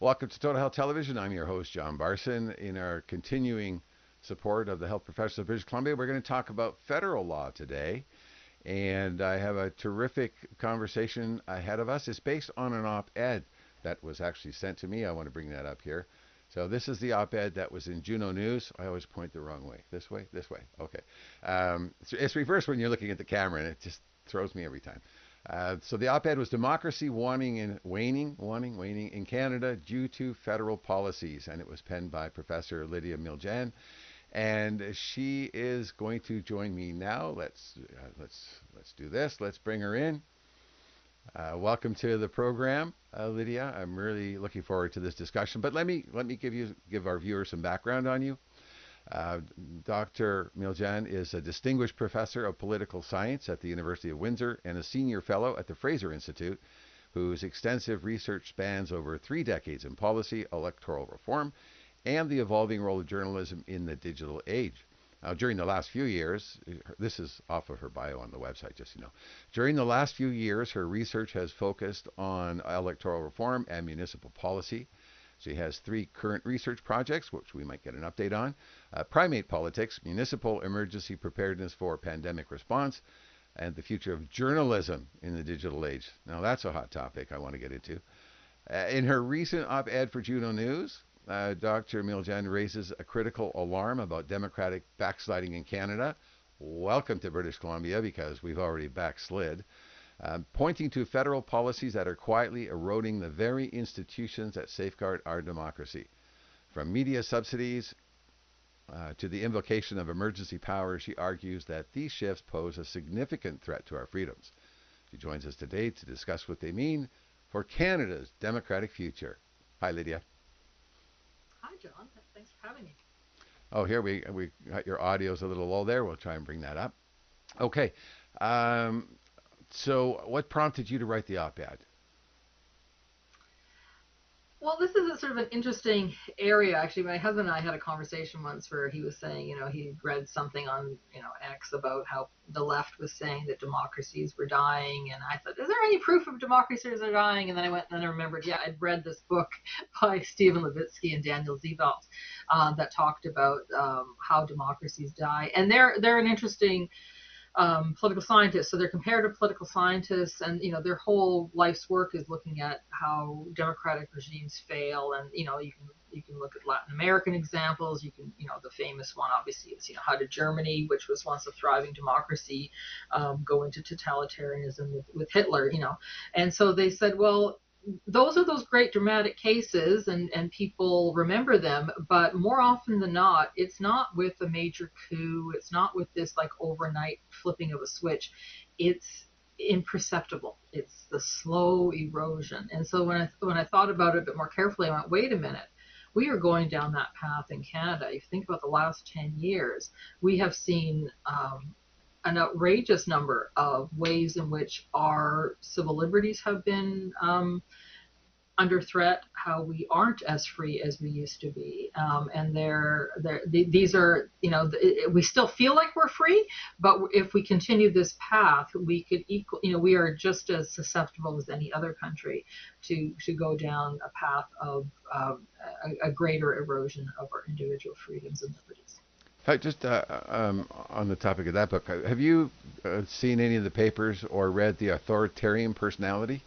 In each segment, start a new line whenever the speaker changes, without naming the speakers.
Welcome to Total Health Television. I'm your host, John Barson. In our continuing support of the health professionals of British Columbia, we're going to talk about federal law today. And I have a terrific conversation ahead of us. It's based on an op-ed that was actually sent to me. I want to bring that up here. So this is the op-ed that was in Juno News. I always point the wrong way. This way? This way. Okay. It's reversed when you're looking at the camera, and it just throws me every time. So the op-ed was Democracy Waning in Canada due to federal policies, and it was penned by Professor Lydia Miljan, and she is going to join me now. Let's do this. Let's bring her in. Welcome to the program, Lydia. I'm really looking forward to this discussion. But let me give our viewers some background on you. Dr. Miljan is a distinguished professor of political science at the University of Windsor and a senior fellow at the Fraser Institute, whose extensive research spans over 3 decades in policy, electoral reform, and the evolving role of journalism in the digital age. Now, during the last few years, this is off of her bio on the website, just so you know. During the last few years, her research has focused on electoral reform and municipal policy. She has 3 current research projects, which we might get an update on. Primate politics, municipal emergency preparedness for pandemic response, and the future of journalism in the digital age. Now, that's a hot topic I want to get into. In her recent op-ed for Juno News, Dr. Miljan raises a critical alarm about democratic backsliding in Canada. Welcome to British Columbia, because we've already backslid. Pointing to federal policies that are quietly eroding the very institutions that safeguard our democracy. From media subsidies to the invocation of emergency powers, she argues that these shifts pose a significant threat to our freedoms. She joins us today to discuss what they mean for Canada's democratic future. Hi, Lydia.
Hi, John. Thanks for having me.
Oh, here we got your audio's a little low there. We'll try and bring that up. Okay. So what prompted you to write the op-ed?
Well, this is a sort of an interesting area. Actually, my husband and I had a conversation once where he was saying, he read something on, X about how the left was saying that democracies were dying. And I thought, is there any proof of democracies are dying? And then I went and then I remembered, yeah, I'd read this book by Stephen Levitsky and Daniel Zevelt that talked about how democracies die. And they're an interesting political scientists. So they're comparative political scientists, and their whole life's work is looking at how democratic regimes fail. And you can look at Latin American examples. You can the famous one obviously is how did Germany, which was once a thriving democracy, go into totalitarianism with Hitler. And so they said, well, those are those great dramatic cases, and people remember them, but more often than not, it's not with a major coup. It's not with this like overnight flipping of a switch. It's imperceptible. It's the slow erosion. And so when I thought about it a bit more carefully, I went, wait a minute. We are going down that path in Canada. If you think about the last 10 years, we have seen an outrageous number of ways in which our civil liberties have been under threat, how we aren't as free as we used to be. And these are, we still feel like we're free, but if we continue this path, we could we are just as susceptible as any other country to go down a path of a greater erosion of our individual freedoms and liberties.
Just on the topic of that book, have you seen any of the papers or read The Authoritarian Personality?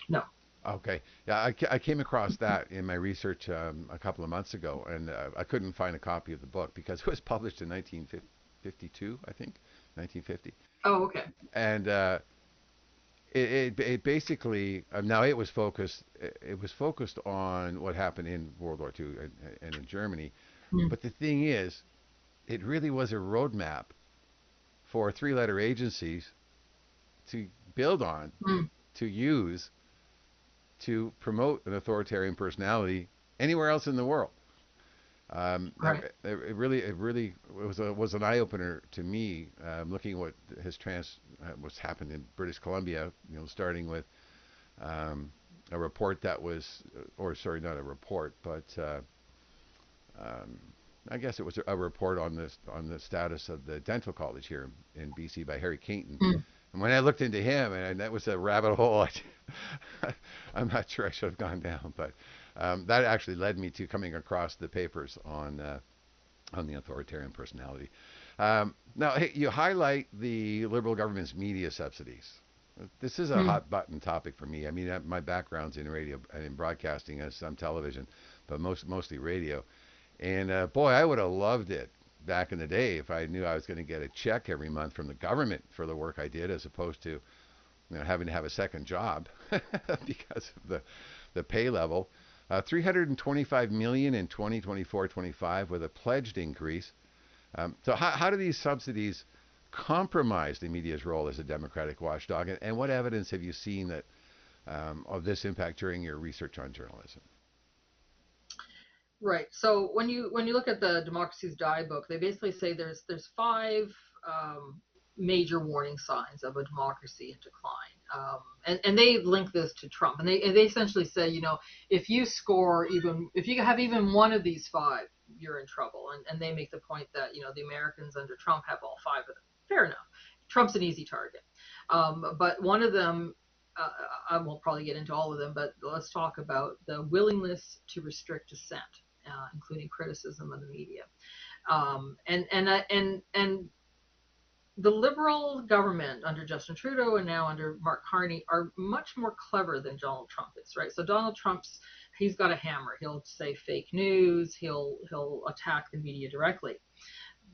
No.
Okay. Yeah, I came across that in my research a couple of months ago, and I couldn't find a copy of the book because it was published in 1952, I think, 1950.
Oh, okay.
And it basically now it was focused on what happened in World War II and in Germany.
Mm.
But the thing is, it really was a roadmap for 3-letter agencies to build on,
Mm.
to use, to promote an authoritarian personality anywhere else in the world.
Right.
It really was an eye opener to me, looking at what what's happened in British Columbia. Starting with a report that was, or sorry, not a report, but I guess it was a report on the status of the dental college here in BC by Harry Cainton,
Mm.
And when I looked into him, and that was a rabbit hole, I'm not sure I should have gone down, but that actually led me to coming across the papers on the authoritarian personality. Now, hey, you highlight the Liberal government's media subsidies. This is a
Hmm.
hot button topic for me. I mean, my background's in radio and in broadcasting and some television, but mostly radio. And boy, I would have loved it back in the day if I knew I was going to get a check every month from the government for the work I did, as opposed to having to have a second job because of the pay level. 325 million in 2024-25 with a pledged increase. So how do these subsidies compromise the media's role as a democratic watchdog, and what evidence have you seen that of this impact during your research on journalism?
Right. So when you look at the Democracies Die book, they basically say there's five major warning signs of a democracy in decline, and they link this to Trump, and they essentially say, if you score if you have even one of these five, you're in trouble, and they make the point that the Americans under Trump have all five of them. Fair enough. Trump's an easy target, but one of them. I won't probably get into all of them, but let's talk about the willingness to restrict dissent, including criticism of the media. And the Liberal government under Justin Trudeau and now under Mark Carney are much more clever than Donald Trump is, right? So Donald he's got a hammer. He'll say fake news. He'll attack the media directly,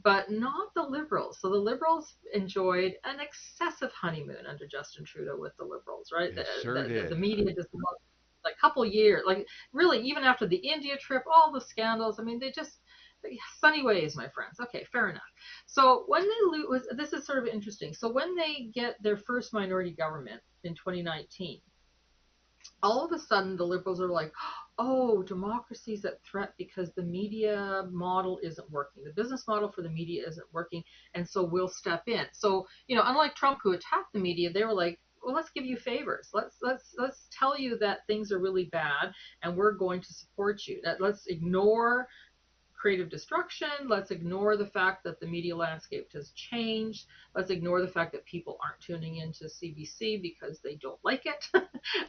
but not the Liberals. So the Liberals enjoyed an excessive honeymoon under Justin Trudeau with the Liberals, right?
It sure
The
did.
media just like a couple years, like really even after the India trip, all the scandals. I mean, sunny ways, my friends. Okay, fair enough. So when they lose, this is sort of interesting. So when they get their first minority government in 2019, all of a sudden the Liberals are like, oh, democracy's at threat because the media model isn't working. The business model for the media isn't working, and so we'll step in. So, unlike Trump, who attacked the media, they were like, well, let's give you favors. Let's tell you that things are really bad, and we're going to support you. Let's ignore creative destruction. Let's ignore the fact that the media landscape has changed. Let's ignore the fact that people aren't tuning into CBC because they don't like it.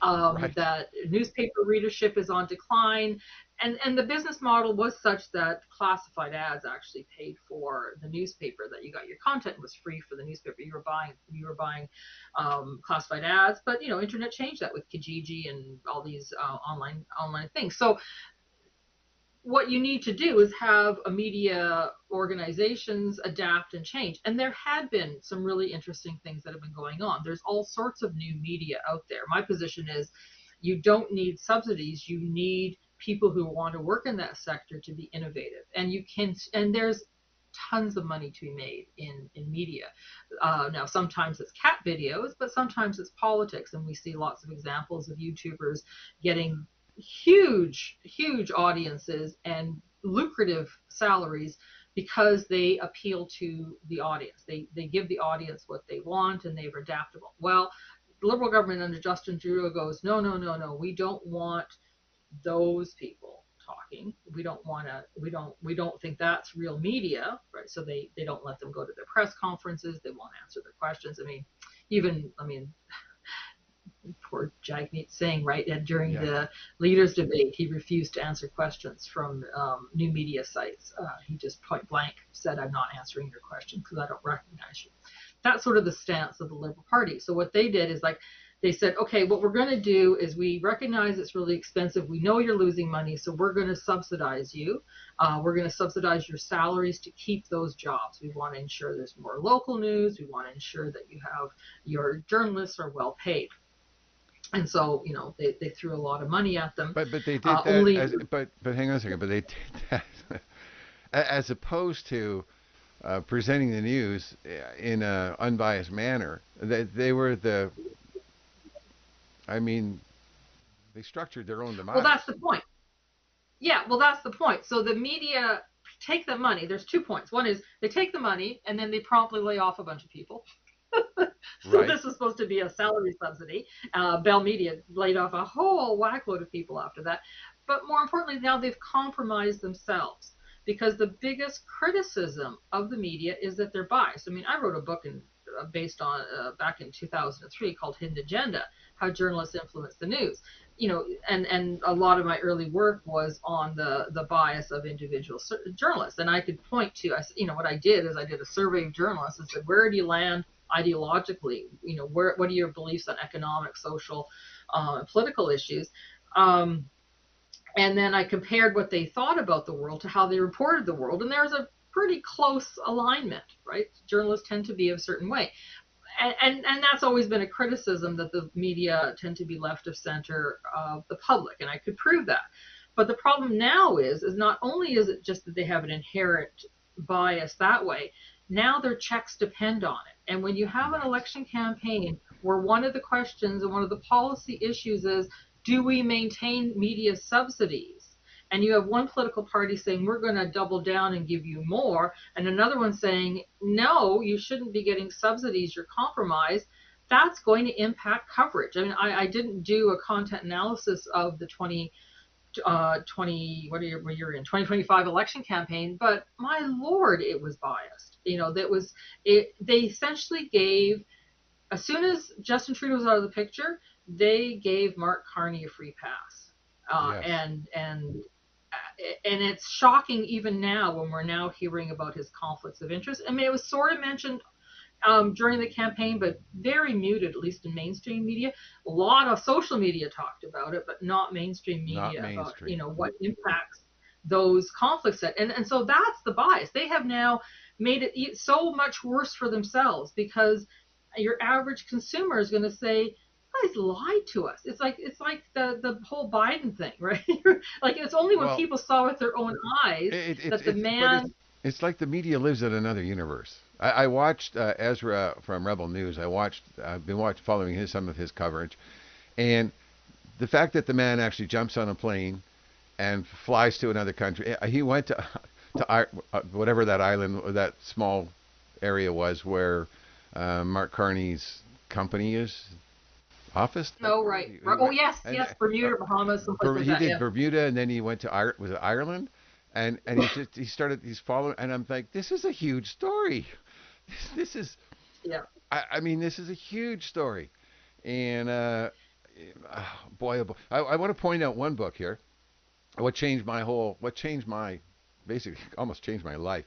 Right.
That newspaper readership is on decline. And the business model was such that classified ads actually paid for the newspaper, that you got your content was free for the newspaper. You were buying classified ads, but internet changed that with Kijiji and all these online things. So what you need to do is have a media organizations adapt and change. And there had been some really interesting things that have been going on. There's all sorts of new media out there. My position is you don't need subsidies. You need people who want to work in that sector to be innovative. And there's tons of money to be made in media. Now, sometimes it's cat videos, but sometimes it's politics. And we see lots of examples of YouTubers getting huge audiences and lucrative salaries because they appeal to the audience. They give the audience what they want, and they're adaptable. Well, the Liberal government under Justin Trudeau goes, no, we don't want those people talking. We don't think that's real media, right? So they don't let them go to their press conferences. They won't answer their questions. I mean, poor Jagmeet Singh, right? And during
Yeah.
the leaders' debate, he refused to answer questions from new media sites. He just point blank said, I'm not answering your question because I don't recognize you. That's sort of the stance of the Liberal Party. So what they did is they said, okay, what we're going to do is we recognize it's really expensive. We know you're losing money, so we're going to subsidize you. We're going to subsidize your salaries to keep those jobs. We want to ensure there's more local news. We want to ensure that your journalists are well paid. And so, they threw a lot of money at them.
But they did that
Only
but hang on a second. But they did that as opposed to presenting the news in an unbiased manner. They were I mean, they structured their own demise.
well, that's the point. Yeah, well, that's the point. So the media take the money. There's 2 points. One is they take the money and then they promptly lay off a bunch of people. So
Right.
this was supposed to be a salary subsidy. Bell Media laid off a whole whackload of people after that. But more importantly, now they've compromised themselves, because the biggest criticism of the media is that they're biased. I mean, I wrote a book in based on back in 2003 called Hidden Agenda, how journalists influence the news. And a lot of my early work was on the bias of individual journalists. And I could point to, what I did is I did a survey of journalists and said, where do you land ideologically? What are your beliefs on economic, social, and political issues? And then I compared what they thought about the world to how they reported the world. And there's a pretty close alignment, right? Journalists tend to be a certain way. And that's always been a criticism, that the media tend to be left of center of the public. And I could prove that. But the problem now is not only is it just that they have an inherent bias that way, now their checks depend on it. And when you have an election campaign where one of the questions and one of the policy issues is, do we maintain media subsidies? And you have one political party saying, we're going to double down and give you more, and another one saying, no, you shouldn't be getting subsidies, you're compromised. That's going to impact coverage. I mean, I didn't do a content analysis of the 2025 election campaign, but my Lord, it was biased. They essentially gave, as soon as Justin Trudeau was out of the picture, they gave Mark Carney a free pass.
Yes.
And it's shocking even now when we're now hearing about his conflicts of interest. I mean, it was sort of mentioned during the campaign, but very muted, at least in mainstream media. A lot of social media talked about it, but not mainstream media about what impacts those conflicts. And so that's the bias. They have now made it so much worse for themselves, because your average consumer is going to say, guys lied to us. It's like the whole Biden thing, right? Like, it's only when people saw with their own eyes that the man.
It's like the media lives in another universe. I watched Ezra from Rebel News. I've been following some of his coverage, and the fact that the man actually jumps on a plane and flies to another country. He went to whatever that island, or that small area was where Mark Carney's company is. Office?
Oh, right. Oh, yes, Bermuda, Bahamas, someplace like that.
He did Bermuda, and then he went to Ireland, and he's following, and I'm like, this is a huge story. This is,
yeah.
I mean, this is a huge story, and boy, oh boy, I want to point out one book here. Basically, almost changed my life.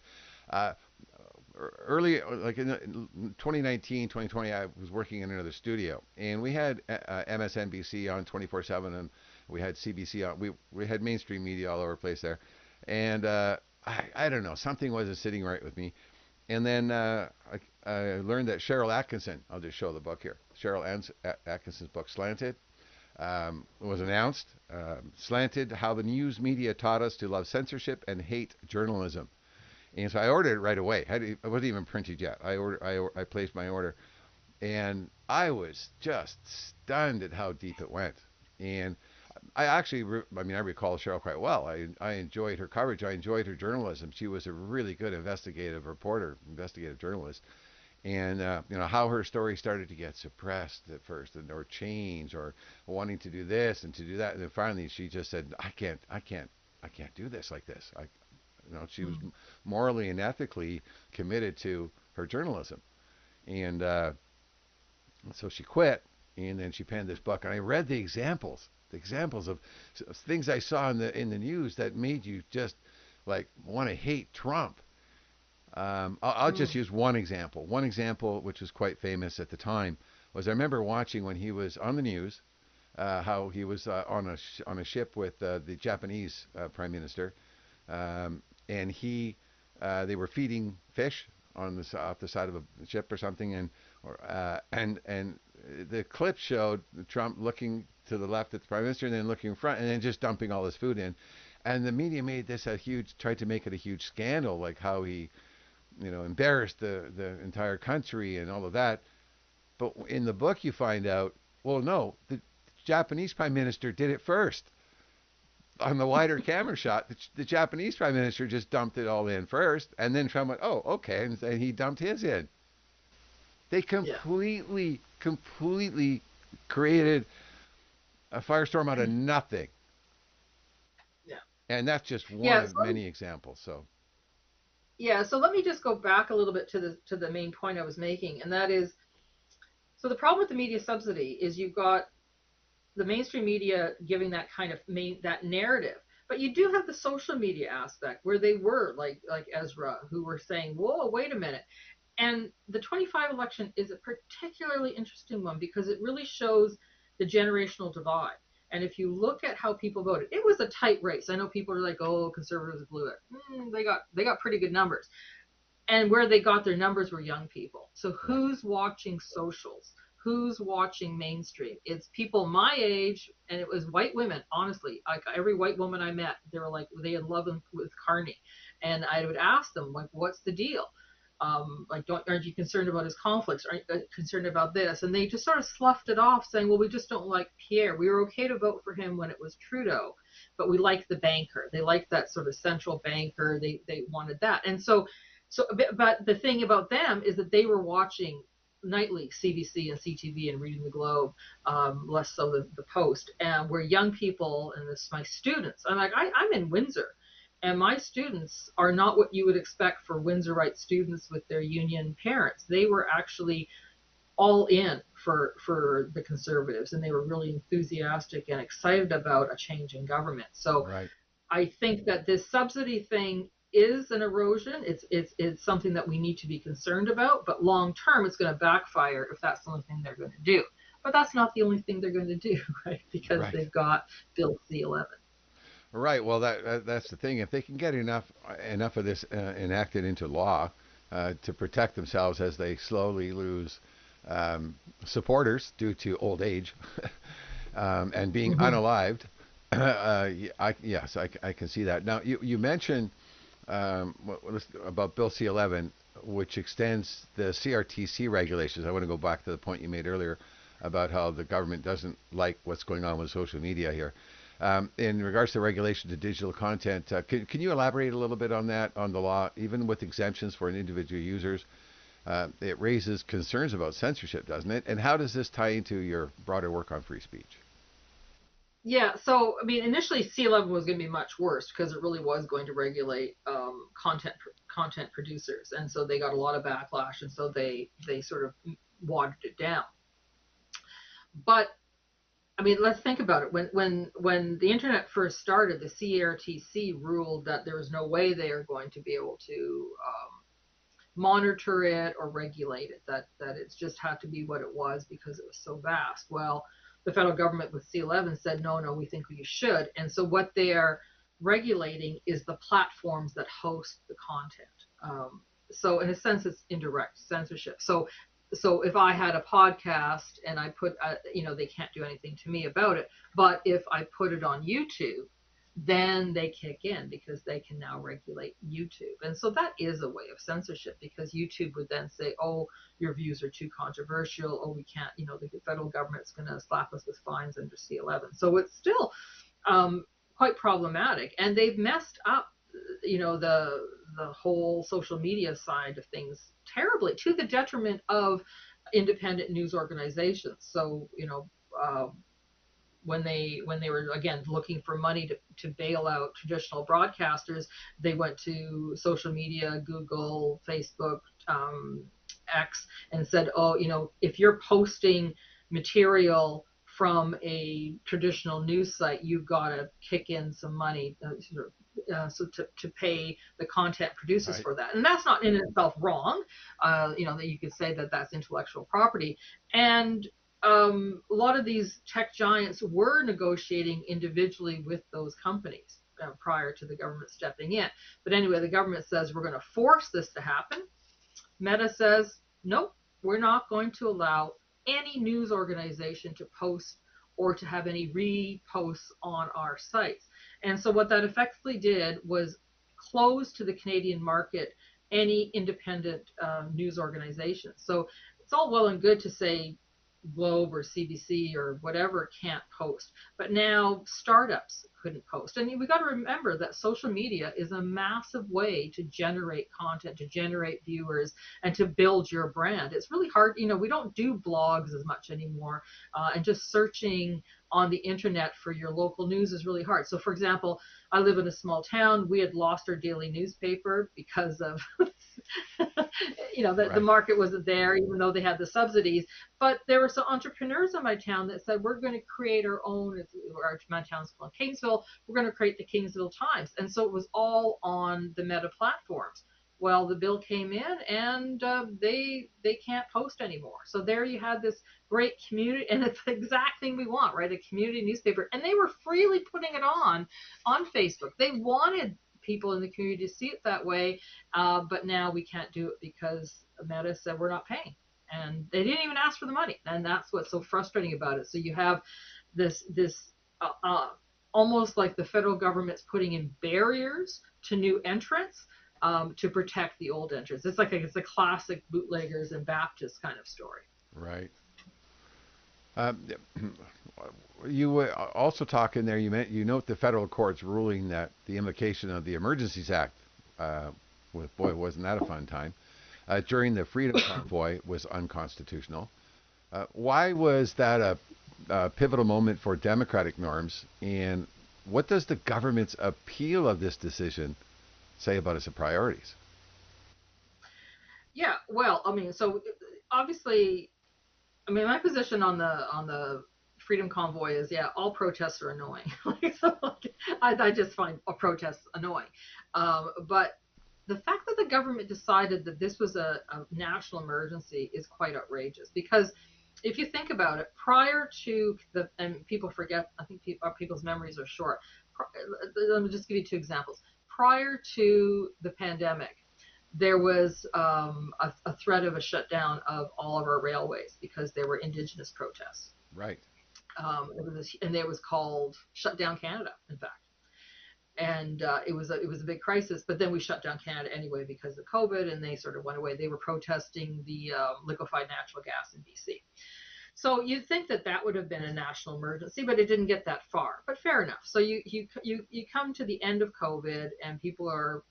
Early, like in 2019, 2020, I was working in another studio, and we had MSNBC on 24/7, and we had CBC on. We had mainstream media all over the place there, and I don't know, something wasn't sitting right with me. And then I learned that Cheryl Atkinson, I'll just show the book here. Cheryl Atkinson's book, Slanted, was announced. Slanted: How the News Media Taught Us to Love Censorship and Hate Journalism. And so I ordered it right away. It wasn't even printed yet. I placed my order, and I was just stunned at how deep it went. And I recall Cheryl quite well. I enjoyed her coverage. I enjoyed her journalism. She was a really good investigative journalist. And how her story started to get suppressed at first, or change, or wanting to do this and to do that, and then finally she just said, I can't do this like this. She was morally and ethically committed to her journalism, and so she quit, and then she penned this book. And I read the examples of things I saw in the news that made you just like want to hate Trump. I'll just use one example. One example, which was quite famous at the time, was I remember watching when he was on the news, how he was on a ship with the Japanese Prime Minister. And they were feeding fish off the side of a ship or something, and the clip showed Trump looking to the left at the Prime Minister, and then looking in front, and then just dumping all his food in. And the media made this tried to make it a huge scandal, like how he, embarrassed the entire country and all of that. But in the book, you find out, well, no, the Japanese Prime Minister did it first. On the wider camera shot, the Japanese Prime Minister just dumped it all in first, and then Trump went, oh, okay, and he dumped his in. They completely created a firestorm out of nothing.
Yeah.
And that's just one of many examples. So
Yeah, so let me just go back a little bit to the main point I was making, and that is, so the problem with the media subsidy is you've got the mainstream media giving that kind of that narrative, but you do have the social media aspect where they were like Ezra, who were saying, "Whoa, wait a minute." And the 25 election is a particularly interesting one because it really shows the generational divide. And if you look at how people voted, it was a tight race. I know people are like, "Oh, conservatives blew it." They got pretty good numbers, and where they got their numbers were young people. So
Right.
who's watching socials? Who's watching mainstream? It's people my age, and it was white women. Honestly, like every white woman I met, they were like they had love with Carney, and I would ask them like, "What's the deal? Like, aren't you concerned about his conflicts? Aren't you concerned about this?" And they just sort of sloughed it off, saying, "Well, we just don't like Pierre. We were okay to vote for him when it was Trudeau, but we liked the banker. They liked that sort of central banker. They wanted that." And so, but the thing about them is that they were watching nightly CBC and CTV and reading the Globe, less so the Post, and where young people, and this my students. I'm like, I'm in Windsor, and my students are not what you would expect for Windsorite students with their union parents. They were actually all in for the Conservatives, and they were really enthusiastic and excited about a change in government. So
Right.
I think that this subsidy thing is an erosion. It's something that we need to be concerned about, but long term, it's going to backfire if that's the only thing they're going to do. But that's not the only thing they're going to do, right? Because
Right.
they've got Bill C-11.
Right. Well, that's the thing. If they can get enough of this enacted into law to protect themselves as they slowly lose supporters due to old age and being
Mm-hmm.
unalived, yes, I can see that. Now, you mentioned about Bill C-11, which extends the CRTC regulations. I want to go back to the point you made earlier about how the government doesn't like what's going on with social media here. In regards to regulation to digital content, can you elaborate a little bit on that, on the law, even with exemptions for individual users? It raises concerns about censorship, doesn't it? And how does this tie into your broader work on free speech?
Yeah, so I mean, initially C-11 was going to be much worse because it really was going to regulate content producers, and so they got a lot of backlash, and so they sort of watered it down. But I mean, let's think about it. When the internet first started, the CRTC ruled that there was no way they are going to be able to monitor it or regulate it. That it's just had to be what it was because it was so vast. Well, the federal government with C-11 said no, no, we think you should. And so what they are regulating is the platforms that host the content. So in a sense, it's indirect censorship. So if I had a podcast and I put, they can't do anything to me about it. But if I put it on YouTube, then they kick in because they can now regulate YouTube. And so that is a way of censorship because YouTube would then say, oh, your views are too controversial. Oh, we can't, the federal government's going to slap us with fines under C-11. So it's still quite problematic. And they've messed up, the whole social media side of things terribly to the detriment of independent news organizations. So, when they were again looking for money to bail out traditional broadcasters, they went to social media, Google, Facebook, X, and said, oh, if you're posting material from a traditional news site, you've got to kick in some money, so to pay the content producers
Right.
for that. And that's not in itself wrong. That you could say that that's intellectual property. And a lot of these tech giants were negotiating individually with those companies prior to the government stepping in. But anyway, the government says we're going to force this to happen. Meta says, nope, we're not going to allow any news organization to post or to have any reposts on our sites. And so what that effectively did was close to the Canadian market any independent news organization. So it's all well and good to say Globe or CBC or whatever can't post, but now startups couldn't post. And we got to remember that social media is a massive way to generate content, to generate viewers, and to build your brand. It's really hard. We don't do blogs as much anymore, and just searching on the internet for your local news is really hard. So, for example, I live in a small town. We had lost our daily newspaper because of, the
Right.
market wasn't there, even though they had the subsidies. But there were some entrepreneurs in my town that said, we're going to create our own, my town's called Kingsville, we're going to create the Kingsville Times. And so it was all on the Meta platforms. Well, the bill came in, and they can't post anymore. So there you had this great community, and it's the exact thing we want, right? A community newspaper, and they were freely putting it on Facebook. They wanted people in the community to see it that way, but now we can't do it because Meta said we're not paying, and they didn't even ask for the money, and that's what's so frustrating about it. So you have this uh, uh, almost like the federal government's putting in barriers to new entrants, to protect the old entrants. It's a classic bootleggers and Baptist kind of story.
Right. Um, you were also talking there. You note the federal court's ruling that the invocation of the Emergencies Act, boy, wasn't that a fun time, during the Freedom Convoy was unconstitutional. Why was that a pivotal moment for democratic norms? And what does the government's appeal of this decision say about its priorities?
Yeah, well, I mean, so obviously, I mean, my position on the Freedom Convoy is, yeah, all protests are annoying. I just find protests annoying. But the fact that the government decided that this was a national emergency is quite outrageous, because if you think about it, prior to and people forget, I think people's memories are short. Let me just give you two examples. Prior to the pandemic, there was a threat of a shutdown of all of our railways because there were Indigenous protests.
Right.
And it was called Shut Down Canada, in fact. And it was a big crisis. But then we shut down Canada anyway because of COVID, and they sort of went away. They were protesting the liquefied natural gas in BC. So you'd think that that would have been a national emergency, but it didn't get that far. But fair enough. So you come to the end of COVID, and people are,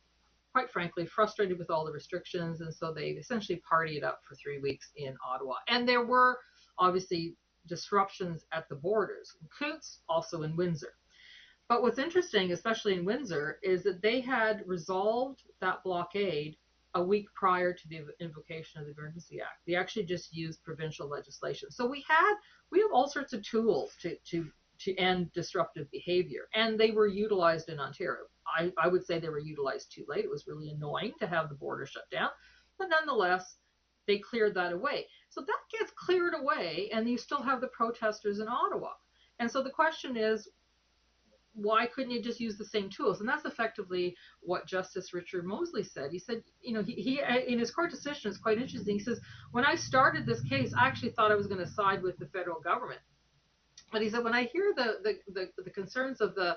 quite frankly, frustrated with all the restrictions, and so they essentially partied up for 3 weeks in Ottawa. And there were obviously disruptions at the borders, in Coutts, also in Windsor. But what's interesting, especially in Windsor, is that they had resolved that blockade a week prior to the invocation of the Emergency Act. They actually just used provincial legislation. So we have all sorts of tools to end disruptive behavior, and they were utilized in Ontario. I would say they were utilized too late. It was really annoying to have the border shut down, but nonetheless, they cleared that away. So that gets cleared away, and you still have the protesters in Ottawa. And so the question is, why couldn't you just use the same tools? And that's effectively what Justice Richard Mosley said. He said, he in his court decision, it's quite interesting. He says, when I started this case, I actually thought I was going to side with the federal government. But he said, when I hear the concerns of the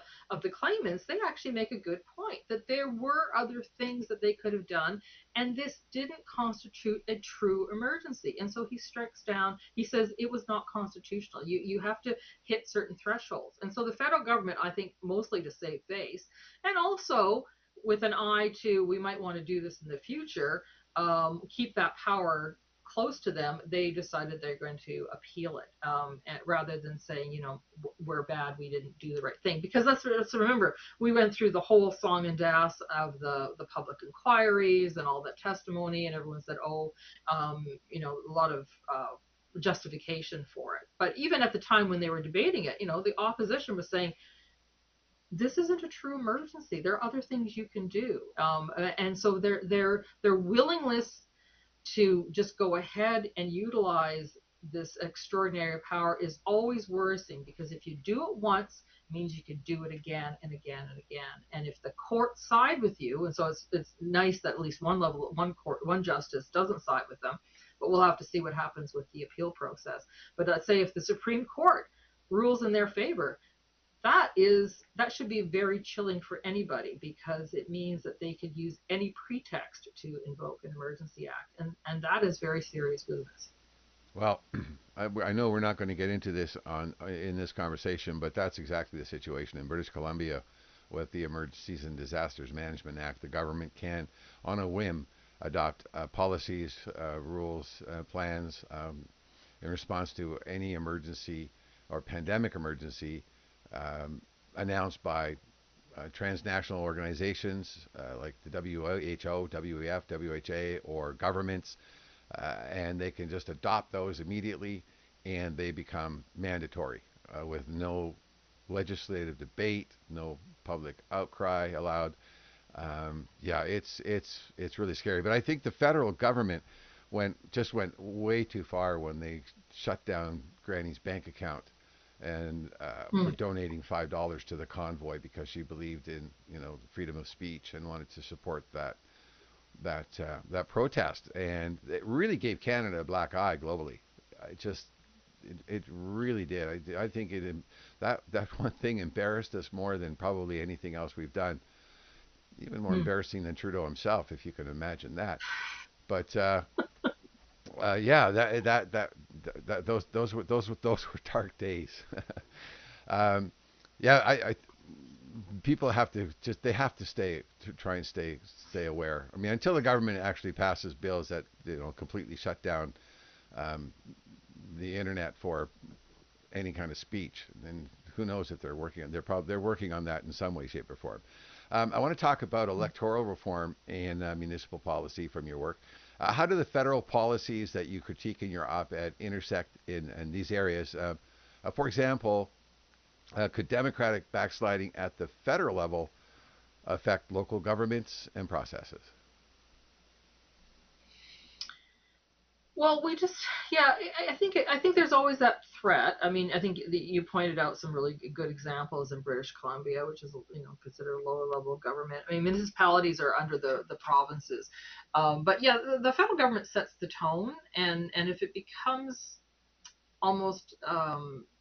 claimants, they actually make a good point that there were other things that they could have done, and this didn't constitute a true emergency. And so he strikes down. He says it was not constitutional. You have to hit certain thresholds. And so the federal government, I think, mostly to save face, and also with an eye to, we might want to do this in the future, keep that power close to them, they decided they're going to appeal it, rather than saying, we're bad, we didn't do the right thing. Because let's remember, we went through the whole song and dance of the public inquiries and all that testimony, and everyone said, a lot of justification for it. But even at the time when they were debating it, the opposition was saying, this isn't a true emergency. There are other things you can do, and so their willingness to just go ahead and utilize this extraordinary power is always worrisome, because if you do it once, it means you could do it again and again and again. And if the court side with you, and so it's nice that at least one justice doesn't side with them, but we'll have to see what happens with the appeal process. But let's say if the Supreme Court rules in their favor, that should be very chilling for anybody, because it means that they could use any pretext to invoke an emergency act, and that is very serious business.
Well, I know we're not going to get into this in this conversation, but that's exactly the situation in British Columbia with the Emergencies and Disasters Management Act. The government can, on a whim, adopt policies, rules, plans in response to any emergency or pandemic emergency announced by transnational organizations like the WHO, WEF, WHA, or governments, and they can just adopt those immediately, and they become mandatory with no legislative debate, no public outcry allowed. Yeah, it's really scary. But I think the federal government went way too far when they shut down Granny's bank account and for
Mm.
donating $5 to the convoy because she believed in freedom of speech and wanted to support that protest, and it really gave Canada a black eye globally. It really did. I think that one thing embarrassed us more than probably anything else we've done. Even more
Mm.
embarrassing than Trudeau himself, if you can imagine that. But yeah, those were dark days. um, yeah, people have to they have to try and stay aware. I mean, until the government actually passes bills that completely shut down um, the internet for any kind of speech, then who knows if they're working on they're working on that in some way, shape, or form. I want to talk about electoral reform and municipal policy from your work. How do the federal policies that you critique in your op-ed intersect in these areas? For example, could democratic backsliding at the federal level affect local governments and processes?
Well, yeah, I think there's always that threat. I mean, I think you pointed out some really good examples in British Columbia, which is considered a lower level of government. I mean, municipalities are under the provinces, but yeah, the federal government sets the tone, and if it becomes almost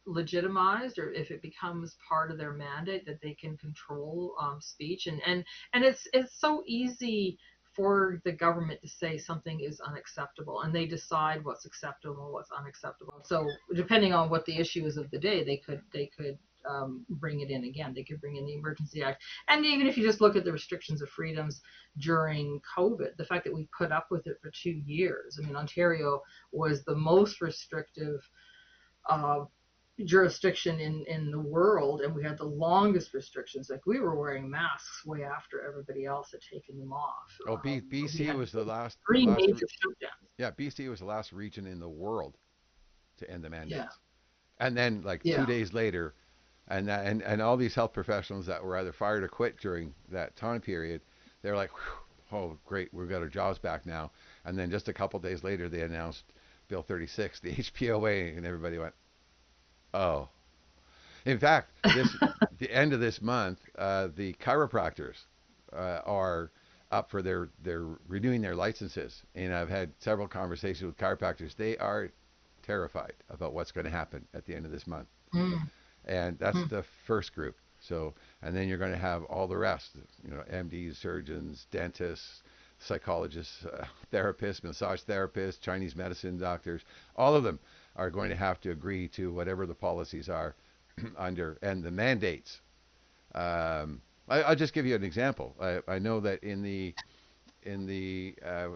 legitimized, or if it becomes part of their mandate that they can control speech, and it's so easy for the government to say something is unacceptable, and they decide what's acceptable and what's unacceptable. So depending on what the issue is of the day, they could bring it in again. They could bring in the Emergency Act. And even if you just look at the restrictions of freedoms during COVID, the fact that we put up with it for 2 years. I mean, Ontario was the most restrictive uh, jurisdiction in the world, and we had the longest restrictions. Like, we were wearing masks way after everybody else had taken them off.
Oh,
We
BC
had
was
three major shutdowns.
yeah, BC was the last region in the world to end the
Yeah,
mandates. And then like two
yeah.
days later, and all these health professionals that were either fired or quit during that time period, they're like, oh great, we've got our jobs back now. And then just a couple days later, they announced Bill 36, the HPOA, and everybody went, oh. In fact, the end of this month, the chiropractors are up for their renewing their licenses, and I've had several conversations with chiropractors. They are terrified about what's going to happen at the end of this month,
Mm.
and that's
Mm.
the first group. So, and then you're going to have all the rest, MDs, surgeons, dentists, psychologists, therapists, massage therapists, Chinese medicine doctors, all of them are going to have to agree to whatever the policies are under and the mandates. I'll just give you an example. I know that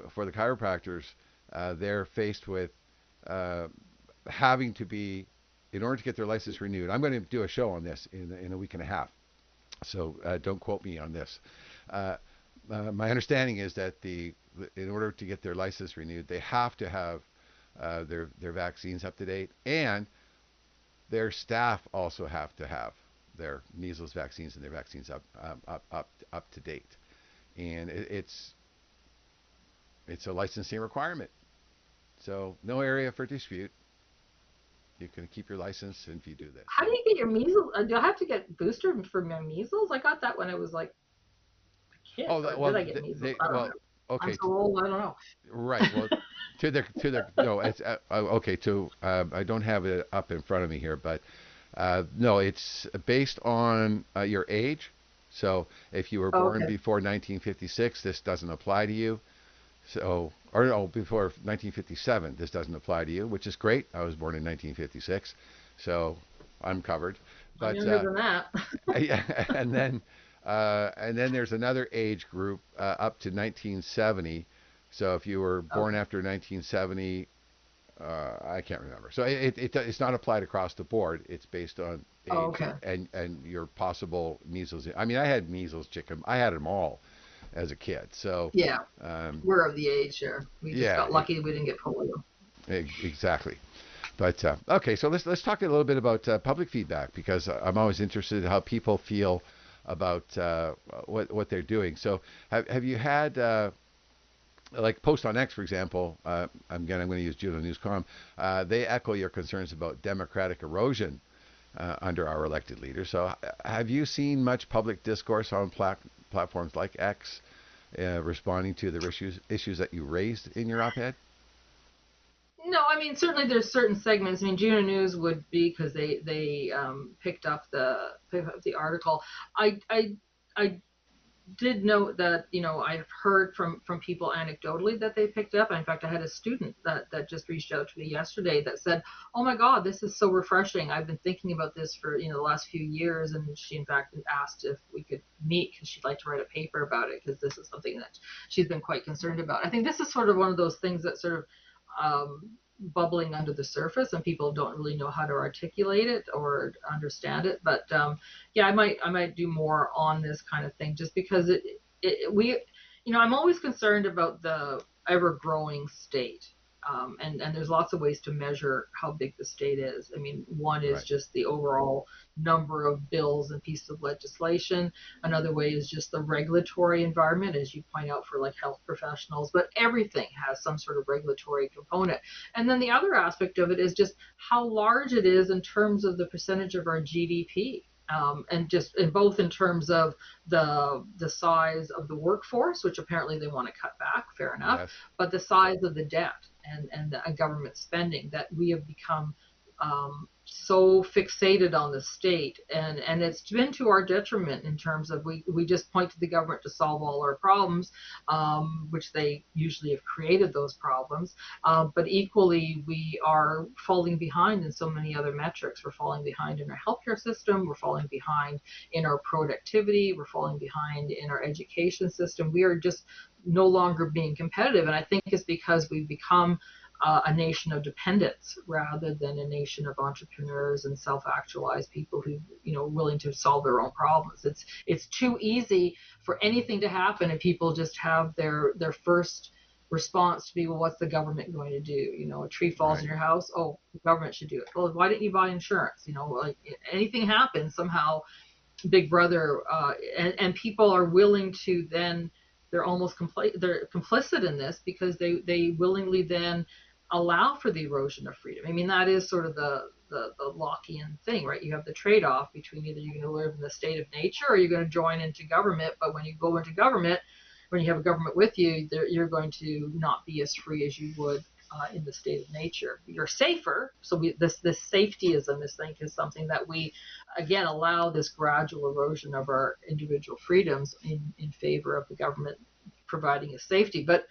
for the chiropractors, they're faced with uh, having to be, in order to get their license renewed. I'm going to do a show on this in a week and a half, so don't quote me on this. Uh, my understanding is that in order to get their license renewed, they have to have their vaccines up to date, and their staff also have to have their measles vaccines and their vaccines up to date. And it's a licensing requirement. So no area for dispute. You can keep your license if you do this.
How do you get your measles? Do I have to get booster for my measles? I got that when I was like a kid,
Oh
or did
well,
I get measles? I don't
well,
know. I'm
okay,
so old. I don't know.
right. Well, to their no, it's okay. I don't have it up in front of me here, but no, it's based on your age. So if you were
Oh,
born
okay.
before 1956, this doesn't apply to you. So, or no, before 1957, this doesn't apply to you, which is great. I was born in 1956, so I'm covered.
I'm
But
younger than that.
yeah, and then there's another age group up to 1970. So if you were born
Okay.
after 1970, I can't remember. So it's not applied across the board. It's based on
Oh,
age
okay.
and your possible measles. I mean, I had measles, chicken. I had them all as a kid. So
Yeah,
um,
we're of the age here. We just
yeah,
got lucky we didn't get polio.
exactly. But okay, so let's talk a little bit about public feedback because I'm always interested in how people feel about what they're doing. So have you had like Post on X, for example, I'm going to use Juno Newscom. They echo your concerns about democratic erosion under our elected leaders. So, have you seen much public discourse on platforms like X responding to the issues that you raised in your op-ed?
No, I mean certainly there's certain segments. I mean, Juno News would be because they picked up the article. I did note that I've heard from people anecdotally that they picked up. In fact, I had a student that just reached out to me yesterday that said, "Oh my God, this is so refreshing. I've been thinking about this for the last few years." And she in fact asked if we could meet because she'd like to write a paper about it because this is something that she's been quite concerned about. I think this is sort of one of those things that sort of bubbling under the surface and people don't really know how to articulate it or understand it. But yeah, I might do more on this kind of thing just because I'm always concerned about the ever growing state. And there's lots of ways to measure how big the state is. I mean, one is
Right.
just the overall number of bills and pieces of legislation. Another way is just the regulatory environment, as you point out, for like health professionals. But everything has some sort of regulatory component. And then the other aspect of it is just how large it is in terms of the percentage of our GDP. And just in both in terms of the size of the workforce, which apparently they want to cut back, fair enough,
Yes.
but the size of the debt and the government spending that we have become so fixated on the state, and it's been to our detriment in terms of we just point to the government to solve all our problems, which they usually have created those problems, but equally we are falling behind in so many other metrics. We're falling behind in our healthcare system, we're falling behind in our productivity, we're falling behind in our education system. We are just no longer being competitive, and I think it's because we've become a nation of dependents rather than a nation of entrepreneurs and self-actualized people who willing to solve their own problems. It's too easy for anything to happen and people just have their first response to be, well, what's the government going to do? A tree falls in
Right.
your house, oh, the government should do it. Well, why didn't you buy insurance? Like anything happens somehow, big brother, and people are willing to then they're almost they're complicit in this because they willingly then allow for the erosion of freedom. I mean, that is sort of the Lockean thing, right? You have the trade-off between either you're going to live in the state of nature or you're going to join into government. But when you go into government, when you have a government with you, you're going to not be as free as you would in the state of nature. You're safer. So this safetyism, this thing, is something that we, again, allow this gradual erosion of our individual freedoms in favor of the government providing us safety. But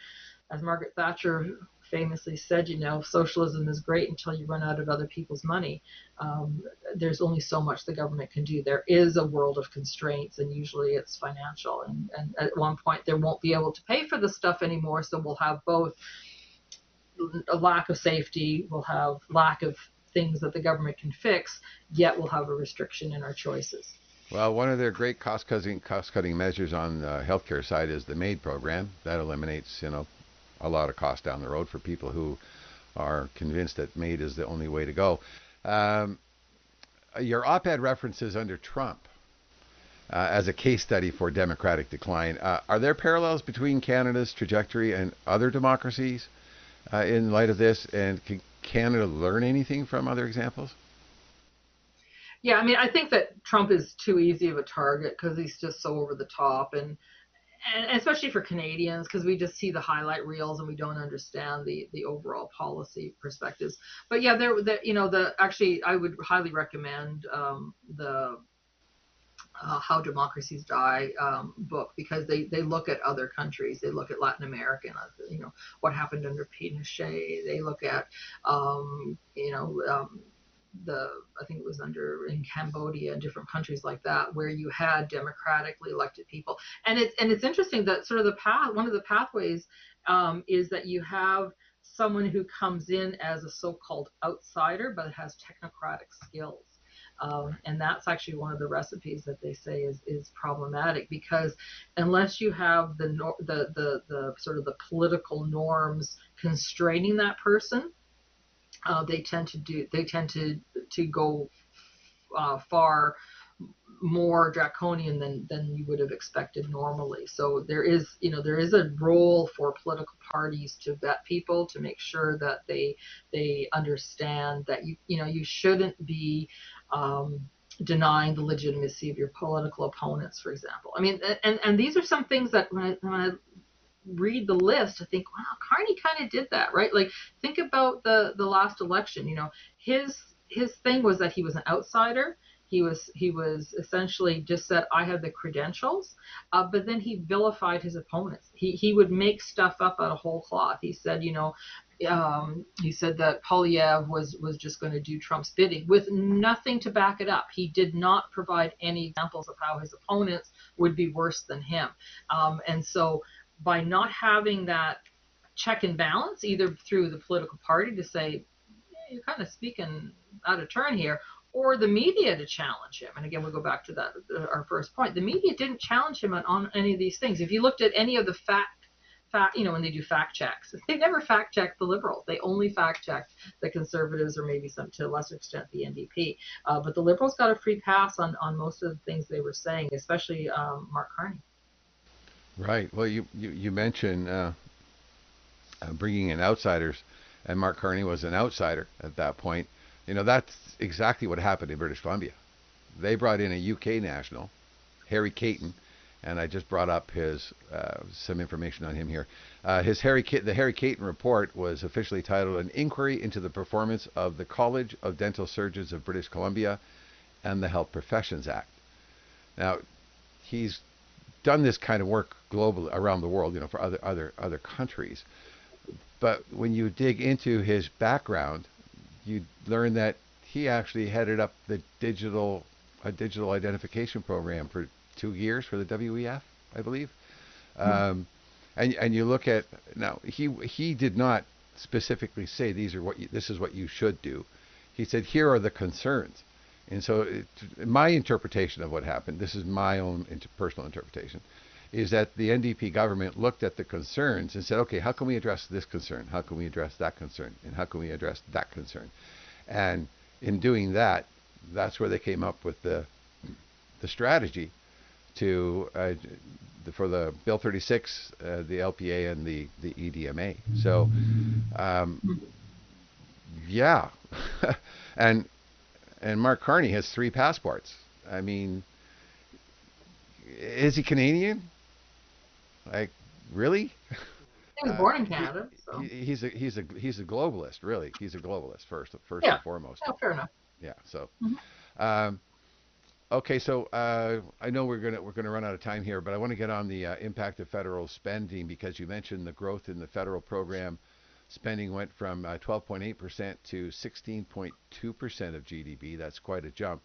as Margaret Thatcher famously said, socialism is great until you run out of other people's money. There's only so much the government can do. There is a world of constraints, and usually it's financial. And at one point, they won't be able to pay for the stuff anymore, so we'll have both a lack of safety, we'll have lack of things that the government can fix, yet we'll have a restriction in our choices.
Well, one of their great cost cutting measures on the healthcare side is the MAID program. That eliminates, a lot of cost down the road for people who are convinced that MAID is the only way to go. Um, your op-ed references under Trump as a case study for democratic decline. Are there parallels between Canada's trajectory and other democracies in light of this? And can Canada learn anything from other examples?
Yeah, I mean, I think that Trump is too easy of a target because he's just so over the top, and especially for Canadians, because we just see the highlight reels and we don't understand the overall policy perspectives. But yeah, actually, I would highly recommend the How Democracies Die book, because they look at other countries. They look at Latin America, what happened under Pinochet. They look at, I think it was in Cambodia and different countries like that, where you had democratically elected people. And it's interesting that sort of one of the pathways is that you have someone who comes in as a so-called outsider but has technocratic skills. And that's actually one of the recipes that they say is problematic, because unless you have the sort of the political norms constraining that person, they tend to go far more draconian than you would have expected normally. So there is a role for political parties to vet people, to make sure that they understand that you shouldn't be denying the legitimacy of your political opponents, for example. I mean, and these are some things that when I read the list, I think, wow, Carney kind of did that, right? Like, think about the last election. His thing was that he was an outsider. He was essentially just said, I have the credentials, but then he vilified his opponents. He would make stuff up out of whole cloth. He said, he said that Polyev was just going to do Trump's bidding with nothing to back it up. He did not provide any examples of how his opponents would be worse than him. And so by not having that check and balance, either through the political party to say, you're kind of speaking out of turn here, or the media to challenge him. And again, we'll go back to that, our first point. The media didn't challenge him on any of these things. If you looked at any of the when they do fact checks, they never fact checked the Liberals. They only fact checked the Conservatives, or maybe some, to a lesser extent, the NDP. But the Liberals got a free pass on most of the things they were saying, especially Mark Carney.
Right. Well, you mentioned bringing in outsiders, and Mark Carney was an outsider at that point. That's exactly what happened in British Columbia. They brought in a UK national, Harry Caton, and I just brought up his some information on him here. The Harry Caton report was officially titled "An Inquiry into the Performance of the College of Dental Surgeons of British Columbia and the Health Professions Act." Now, he's done this kind of work globally around the world, for other countries. But when you dig into his background, you learn that he actually headed up the digital identification program for 2 years for the WEF, I believe. And you look at now, he did not specifically say this is what you should do. He said, here are the concerns. And so my interpretation of what happened, this is my own personal interpretation, is that the NDP government looked at the concerns and said, okay, how can we address this concern? How can we address that concern? And how can we address that concern? And in doing that, that's where they came up with the strategy to for the Bill 36, the LPA, and the EDMA. So, yeah. and Mark Carney has 3 passports. I mean, is he Canadian? Like, really?
He was born in Canada. So.
He's a globalist, really. He's a globalist first
Yeah.
and foremost.
Oh, fair enough.
Yeah. So, okay. So I know we're gonna run out of time here, but I want to get on the impact of federal spending, because you mentioned the growth in the federal program. Spending went from 12.8% to 16.2% of GDP. That's quite a jump.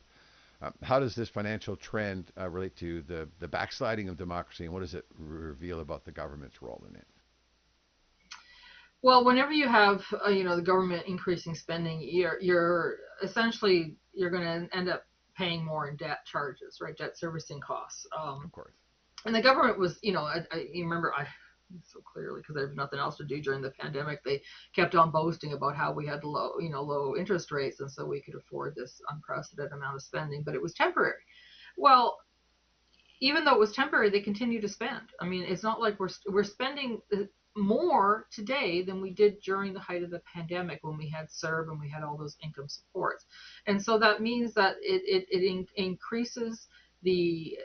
How does this financial trend relate to the backsliding of democracy, and what does it reveal about the government's role in it?
Well, whenever you have the government increasing spending, you're essentially going to end up paying more in debt charges, right? Debt servicing costs.
Of course.
And the government was, you remember so clearly, because there was nothing else to do during the pandemic, they kept on boasting about how we had low interest rates, and so we could afford this unprecedented amount of spending, but it was temporary. Well, even though it was temporary, they continue to spend. I mean, it's not like we're spending more today than we did during the height of the pandemic, when we had CERB and we had all those income supports. And so that means that it increases the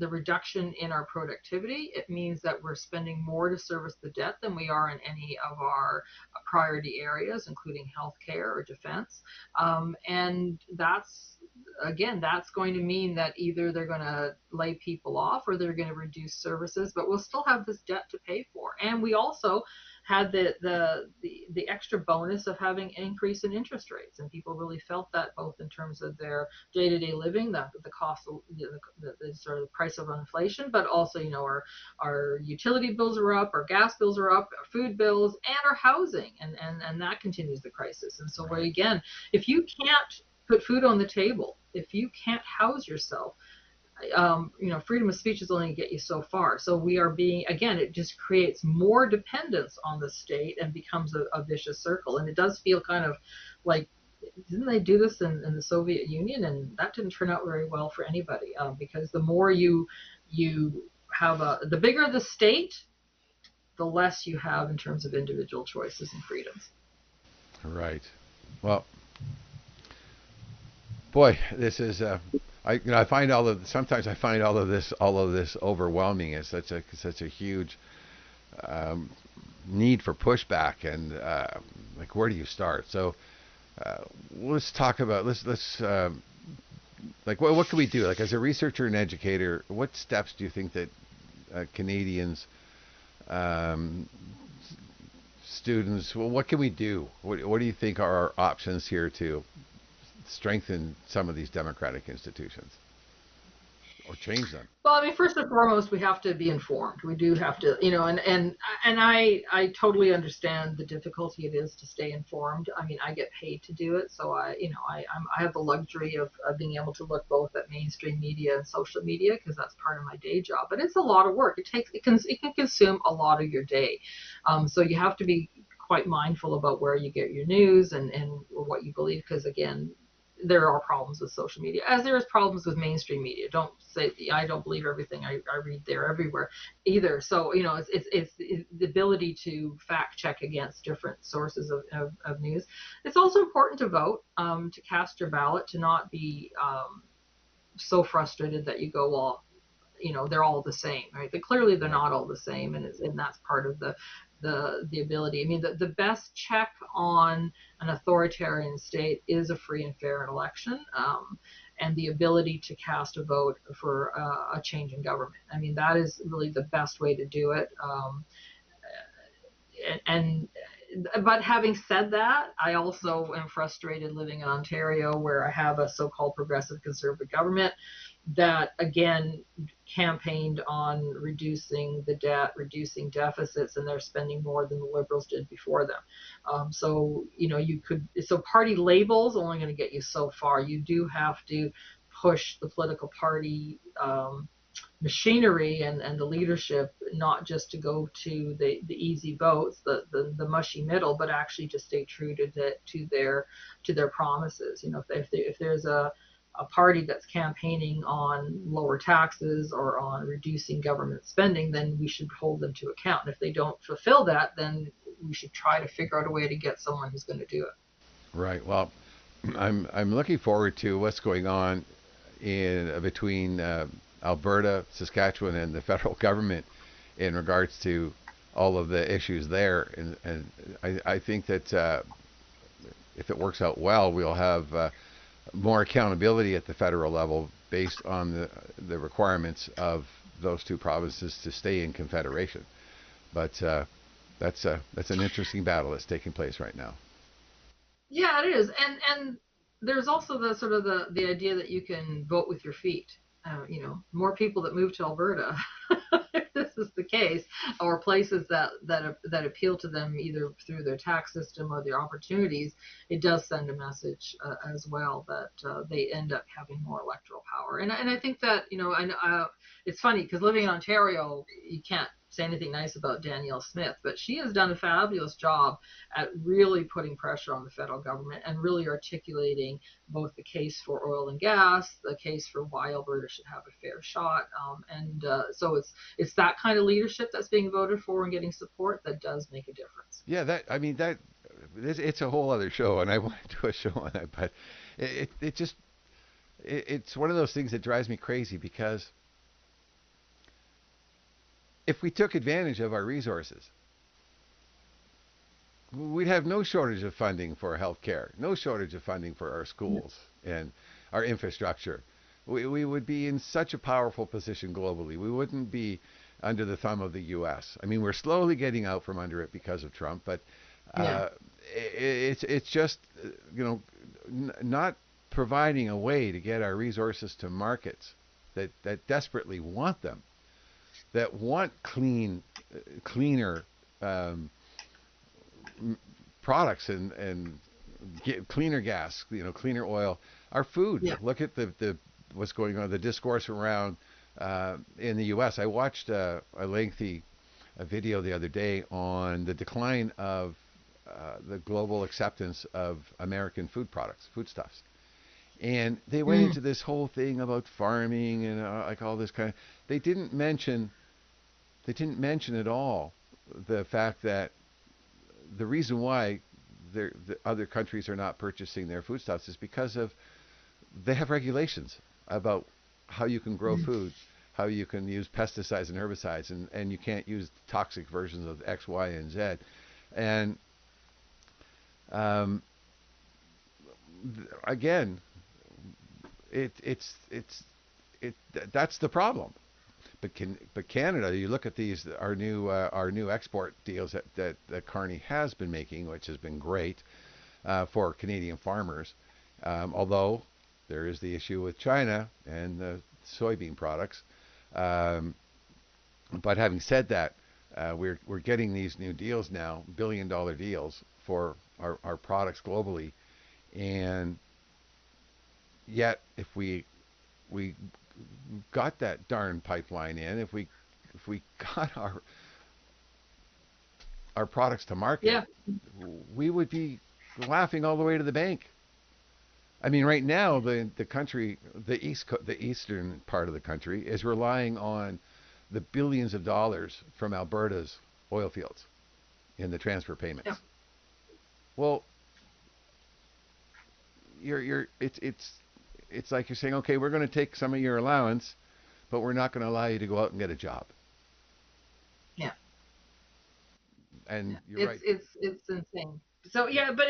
reduction in our productivity. It means that we're spending more to service the debt than we are in any of our priority areas, including healthcare or defense. And that's again, that's going to mean that either they're going to lay people off or they're going to reduce services, but we'll still have this debt to pay for. And we also had the extra bonus of having an increase in interest rates, and people really felt that both in terms of their day-to-day living, the cost of the sort of price of inflation, but also, our utility bills are up, our gas bills are up, our food bills, and our housing, and that continues the crisis. And so, where again, if you can't put food on the table, if you can't house yourself, freedom of speech is only going to get you so far. So we are being, again, it just creates more dependence on the state and becomes a vicious circle. And it does feel kind of like, didn't they do this in the Soviet Union? And that didn't turn out very well for anybody, because the more you have the bigger the state, the less you have in terms of individual choices and freedoms.
Right. Well, boy, this is I find sometimes I find all of this overwhelming. It's such a huge need for pushback, and like, where do you start? So let's talk about like, what can we do? Like, as a researcher and educator, what steps do you think that Canadians, students, well, what can we do? What do you think are our options here to strengthen some of these democratic institutions or change them?
Well, I mean, first and foremost, we have to be informed. We do have to, and I totally understand the difficulty it is to stay informed. I mean, I get paid to do it, so I have the luxury of being able to look both at mainstream media and social media, because that's part of my day job. But it's a lot of work. It can consume a lot of your day. So you have to be quite mindful about where you get your news and what you believe, because again, there are problems with social media, as there is problems with mainstream media. Don't say I don't believe everything I read there everywhere either. So it's the ability to fact check against different sources of news. It's also important to vote, to cast your ballot, to not be so frustrated that you go, well, they're all the same, right? But clearly they're not all the same, and that's part of the ability. I mean, the best check on an authoritarian state is a free and fair election, and the ability to cast a vote for a change in government. I mean, that is really the best way to do it. But having said that, I also am frustrated living in Ontario, where I have a so-called progressive conservative government that, again, campaigned on reducing the debt, reducing deficits, and they're spending more than the Liberals did before them. So party labels only going to get you so far. You do have to push the political party machinery and the leadership, not just to go to the easy votes, the mushy middle, but actually to stay true to their promises. If there's a party that's campaigning on lower taxes or on reducing government spending, then we should hold them to account. And if they don't fulfill that, then we should try to figure out a way to get someone who's going to do it.
Right. Well, I'm looking forward to what's going on between Alberta, Saskatchewan, and the federal government in regards to all of the issues there. And I think that if it works out well, we'll have more accountability at the federal level based on the requirements of those two provinces to stay in confederation. But that's an interesting battle that's taking place right now.
Yeah, it is, and there's also the sort of the idea that you can vote with your feet. More people that move to Alberta, if this is the case, or places that appeal to them either through their tax system or their opportunities, it does send a message as well that they end up having more electoral power. And I think that it's funny because living in Ontario, you can't say anything nice about Danielle Smith, but she has done a fabulous job at really putting pressure on the federal government and really articulating both the case for oil and gas, the case for why Alberta should have a fair shot, so it's that kind of leadership that's being voted for and getting support that does make a difference.
Yeah, it's a whole other show, and I want to do a show on that, but it's one of those things that drives me crazy, because if we took advantage of our resources, we'd have no shortage of funding for health care, no shortage of funding for our schools, and our infrastructure. We would be in such a powerful position globally. We wouldn't be under the thumb of the U.S. I mean, we're slowly getting out from under it because of Trump, but
Yeah.
it's just not providing a way to get our resources to markets that desperately want them, that want cleaner products and cleaner gas, cleaner oil. Our food.
Yeah.
Look at the what's going on, the discourse around in the U.S. I watched a lengthy video the other day on the decline of the global acceptance of American food products, foodstuffs. And they went
Mm.
into this whole thing about farming and like all this kind of. They didn't mention at all the fact that the reason why the other countries are not purchasing their foodstuffs is because of they have regulations about how you can grow
Mm.
food, how you can use pesticides and herbicides, and you can't use toxic versions of X, Y, and Z. And um, again, it's that's the problem. But Canada, you look at these our new export deals that Carney has been making, which has been great for Canadian farmers. Although there is the issue with China and the soybean products. But having said that, we're getting these new deals now, billion-dollar deals for our products globally, and yet if we got that darn pipeline in, if we got our products to market,
Yeah.
we would be laughing all the way to the bank. I mean, right now the country, the eastern part of the country is relying on the billions of dollars from Alberta's oil fields in the transfer
Yeah.
payments. Well, it's like you're saying, okay, we're going to take some of your allowance, but we're not going to allow you to go out and get a job.
Yeah.
And
Yeah.
you're right.
It's insane. So yeah, but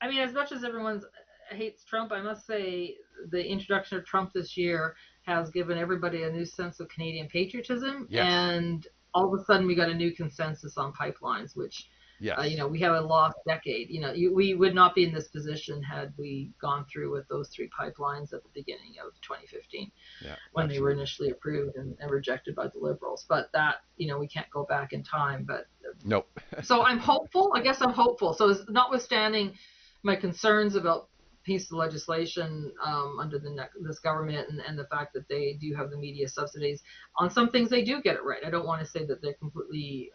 I mean, as much as everyone hates Trump, I must say the introduction of Trump this year has given everybody a new sense of Canadian patriotism,
Yes.
and all of a sudden we got a new consensus on pipelines, which
Yes.
we have a lost decade. We would not be in this position had we gone through with those three pipelines at the beginning of 2015
Yeah.
when they were
Absolutely.
initially approved and rejected by the Liberals. But that, we can't go back in time. But
Nope.
so I'm hopeful. I guess I'm hopeful. So notwithstanding my concerns about piece of legislation under this government and the fact that they do have the media subsidies, on some things they do get it right. I don't want to say that they're completely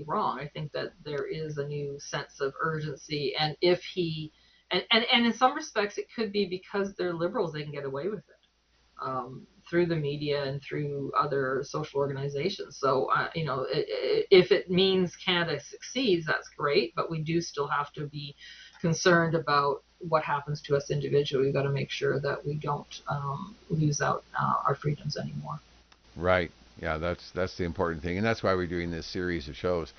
wrong. I think that there is a new sense of urgency, and if he and in some respects it could be because they're liberals, they can get away with it through the media and through other social organizations. So, if it means Canada succeeds, that's great, but we do still have to be concerned about what happens to us individually. We've got to make sure that we don't lose out our freedoms anymore.
Right. Yeah, that's the important thing, and that's why we're doing this series of shows,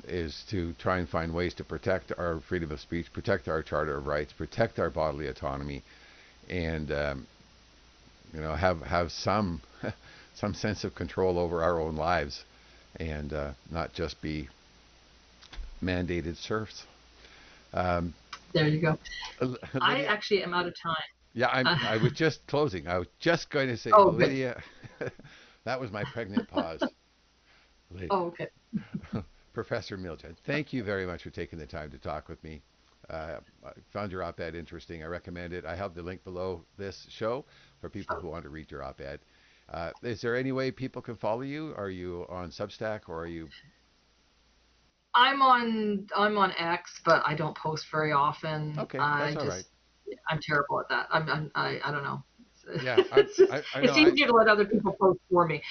is to try and find ways to protect our freedom of speech, protect our Charter of Rights, protect our bodily autonomy, and have some some sense of control over our own lives, and not just be mandated serfs. Um,
There you go. I
Lydia,
actually am out of time.
yeah, I was just closing. I was just going to say,
Oh, good.
Lydia, that was my pregnant pause. Lydia,
Oh, okay.
Professor Miljan, thank you very much for taking the time to talk with me. I found your op-ed interesting. I recommend it. I have the link below this show for people who want to read your op-ed. Is there any way people can follow you? Are you on Substack, or are you?
I'm on X, but I don't post very often.
Okay, that's all right.
I'm terrible at that. I don't know.
Yeah, I know.
It's easier to let other people post for me,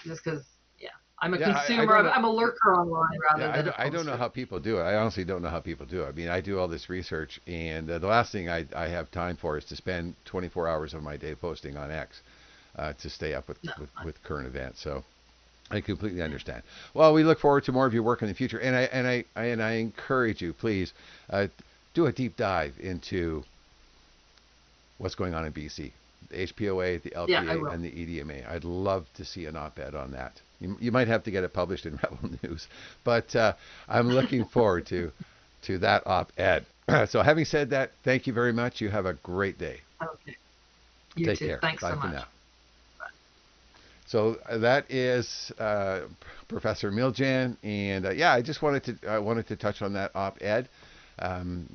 just because yeah, I'm a
Yeah, I
consumer.
don't know.
I'm a lurker online rather
Yeah,
than a
I don't know
poster.
how people do it. I honestly don't know how people do it. I mean, I do all this research, and the last thing I have time for is to spend 24 hours of my day posting on X to stay up
No,
with current events. So I completely understand. Well, we look forward to more of your work in the future, and I encourage you, please, do a deep dive into what's going on in BC. The HPOA, the
Yeah, I
LPA,
will.
and the EDMA. I'd love to see an op-ed on that. You might have to get it published in Rebel News, but I'm looking forward to that op-ed. So having said that, thank you very much. You have a great day.
Okay. You
Take
too.
care.
Thanks
Bye
so
for
much.
now. So that is Professor Miljan, and yeah, I wanted to touch on that op-ed.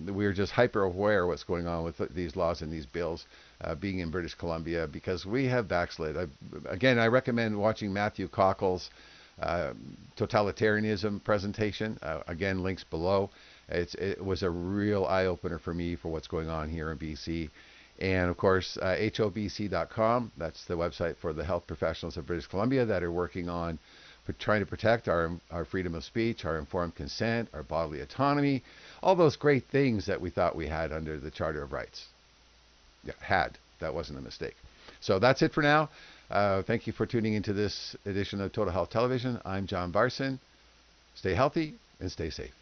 We are just hyper aware of what's going on with these laws and these bills being in British Columbia because we have backslid. Again, I recommend watching Matthew Cockle's totalitarianism presentation. Again, links below. It was a real eye opener for me for what's going on here in BC. And of course, hobc.com, that's the website for the health professionals of British Columbia that are working on trying to protect our freedom of speech, our informed consent, our bodily autonomy, all those great things that we thought we had under the Charter of Rights. Yeah, had. That wasn't a mistake. So that's it for now. Thank you for tuning into this edition of Total Health Television. I'm John Barson. Stay healthy and stay safe.